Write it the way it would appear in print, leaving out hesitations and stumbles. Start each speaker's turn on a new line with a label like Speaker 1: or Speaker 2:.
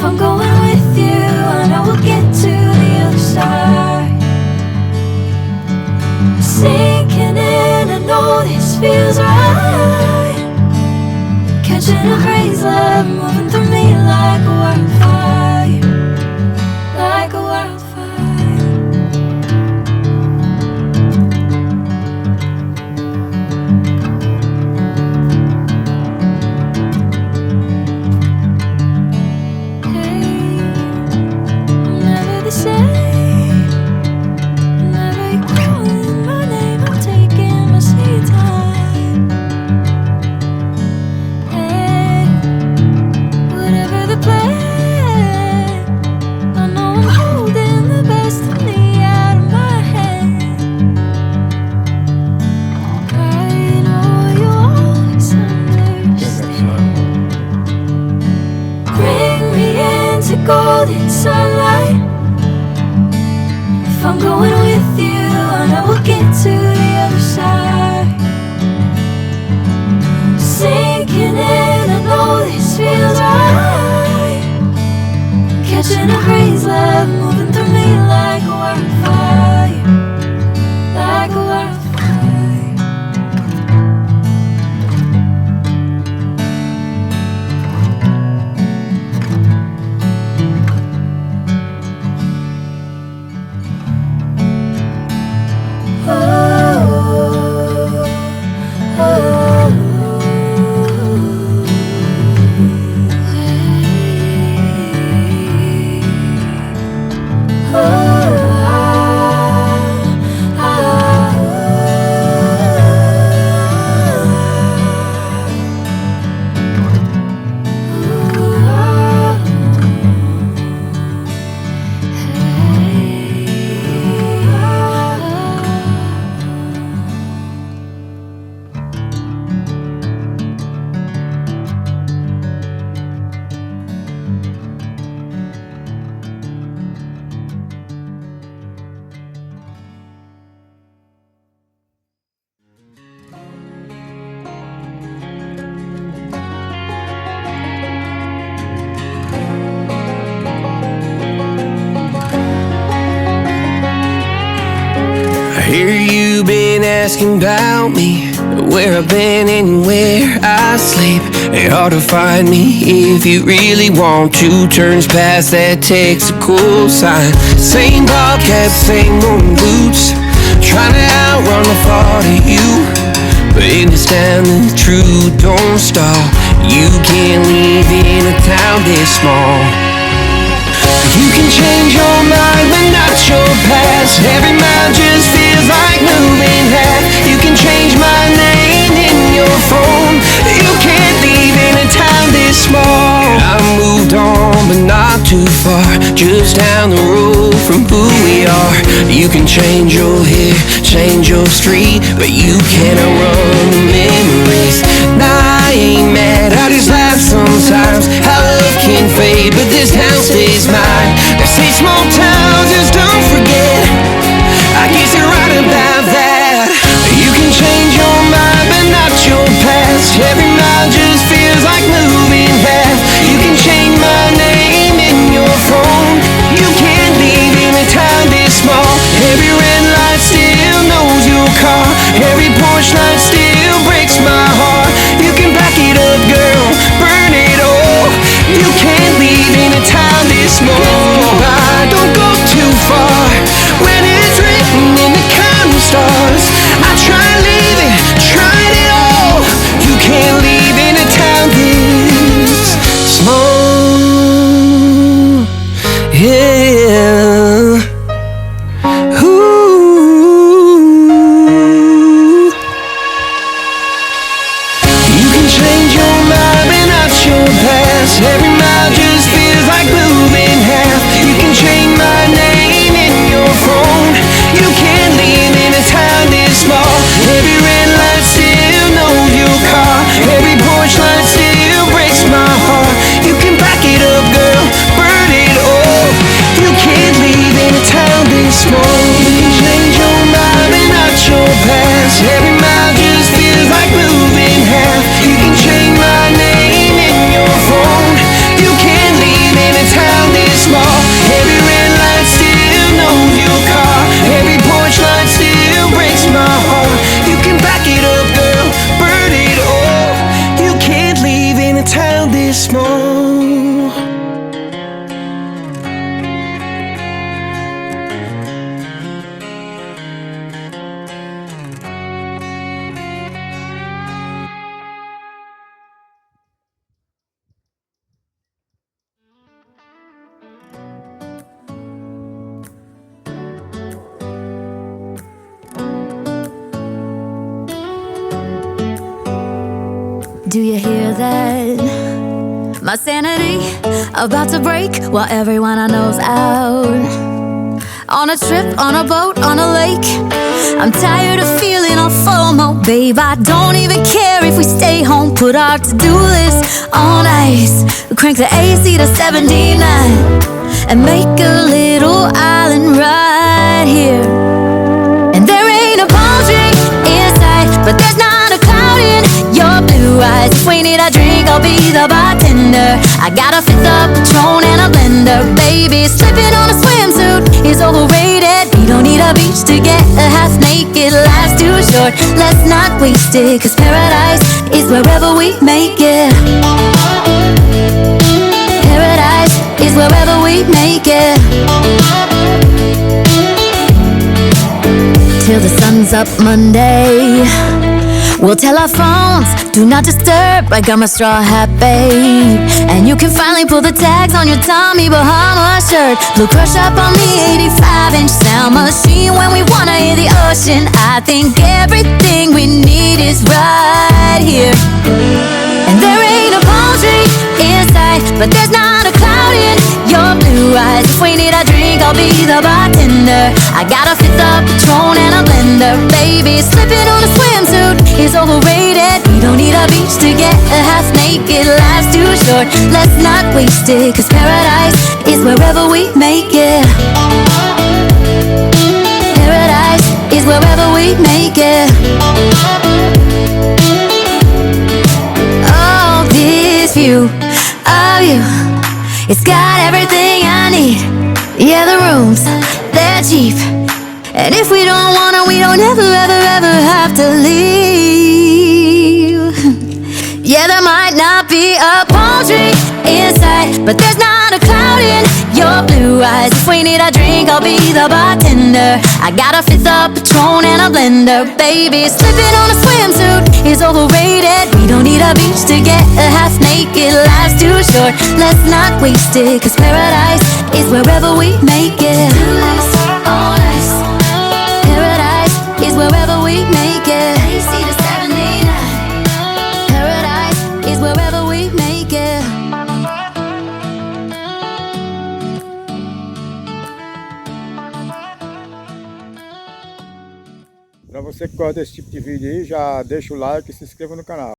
Speaker 1: I'm going with you, I know we'll get to the other side. Sinking in, I know this feels right. Catching a breeze, love moving through me like a wildfire, like a wildfire. Golden sunlight. If I'm going with you, I know we'll get to the other side. Sinking in, I know this feels right. Catching a breeze, love moving through me like a wildfire, like a wildfire.
Speaker 2: Hear you been asking about me, where I've been and where I sleep. It's hard to find me if you really want to. Turns past that textical sign. Same bobcat, same moon boots, trying to outrun the thought of you. But in this town the truth don't stop. You can't live in a town this small. You can change your mind but not your past. Every mile just feels like moving half. You can change my name in your phone. You can't leave in a town this small. I moved on but not too far, just down the road from who we are. You can change your hair, change your street, but you can't outrun the memories. Nah, I ain't mad, I just laugh sometimes. How love can fade, but this town stays mine. They say small towns just don't forget. I guess you're right about that. You can change your mind but not your past. Every mile just feels like moving half. You can change my name in your phone. You can't leave in a town this small. Every red light still knows your car. Every porch light still breaks my heart. You can back it up, girl, burn it all. You can't leave in a town this small. Don't go too far when it's written in the counting stars. I tried leaving, tried it all. You can't leave in a town this small. Yeah. Ooh. You can change your mind but not your past. Every mile just feels like moving half.
Speaker 1: Do you hear that? My sanity about to break while everyone I know's out. On a trip, on a boat, on a lake. I'm tired of feeling all FOMO, babe. I don't even care if we stay home. Put our to-do list on ice. Crank the AC to 79 and make a little island right here. And there ain't a palm tree in sight, but there's not a cloud in your blue eyes. If we need a drink, I'll be the bartender. I got a fifth of Patron and a blender. Baby, slipping on a swimsuit is overrated. We don't need a beach to get a half naked. Life's too short, let's not waste it, 'cause paradise is wherever we make it. Paradise is wherever we make it. Till the sun's up Monday, we'll tell our phones, do not disturb. I got my straw hat, babe. And you can finally pull the tags on your Tommy Bahama shirt. Blue crush up on the 85-inch sound machine when we wanna hear the ocean. I think everything we need is right here. And there ain't a palm tree in sight, but there's not a cloud in your blue eyes. If we need a drink, I'll be the bartender. I got a fifth of Patron and a blender. Baby, slipping on a swimsuit is overrated. We don't need a beach to get a half naked. Life's too short, let's not waste it, 'cause paradise is wherever we make it. Paradise is wherever we make it. Oh, this view of you, it's got everything I need. Yeah, the rooms, they're cheap. And if we don't want it, we don't ever, ever, ever have to leave. Yeah, there might not be a palm tree in sight, but there's not a cloud in your blue eyes. If we need a drink, I'll be the bartender. I got a fifth of Patron and a blender. Baby, slipping on a swimsuit is overrated. We don't need a beach to get a half naked. Life's too short, let's not waste it, 'cause paradise is wherever we make it. Paradise is wherever we make it. Paradise is wherever we make it.
Speaker 3: Para você que gosta desse tipo de vídeo aí, já deixa o like e se inscreva no canal.